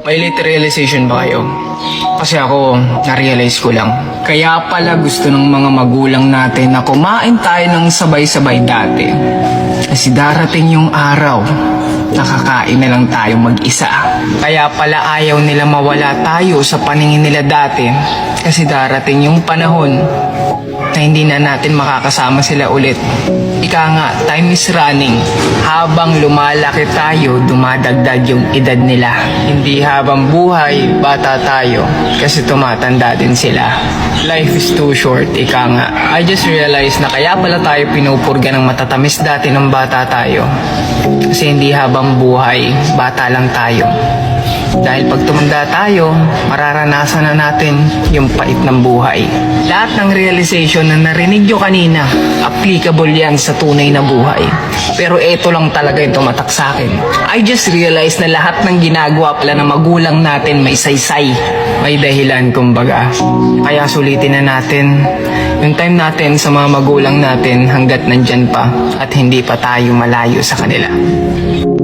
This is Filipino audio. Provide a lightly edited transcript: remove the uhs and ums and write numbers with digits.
May late realization ba kayo? Kasi ako, na-realize ko lang. Kaya pala gusto ng mga magulang natin na kumain tayo ng sabay-sabay dati. Kasi darating yung araw, nakakain na lang tayo mag-isa. Kaya pala ayaw nila mawala tayo sa paningin nila dati. Kasi darating yung panahon na hindi na natin makakasama sila ulit. Ika nga, time is running. Habang lumalaki tayo, dumadagdag yung edad nila. Hindi habang buhay, bata tayo. Kasi tumatanda din sila. Life is too short, ika nga. I just realized na kaya pala tayo pinupurga ng matatamis dati ng bata tayo. Kasi hindi habang buhay, bata lang tayo. Dahil pag tumanda tayo, mararanasan na natin yung pait ng buhay. Lahat ng realization na narinig nyo kanina, applicable yan sa tunay na buhay. Pero eto lang talaga yung tumatak sa akin. I just realized na lahat ng ginagawa pala ng magulang natin may saysay. May dahilan kumbaga. Kaya sulitin na natin yung time natin sa mga magulang natin hanggat nandyan pa at hindi pa tayo malayo sa kanila.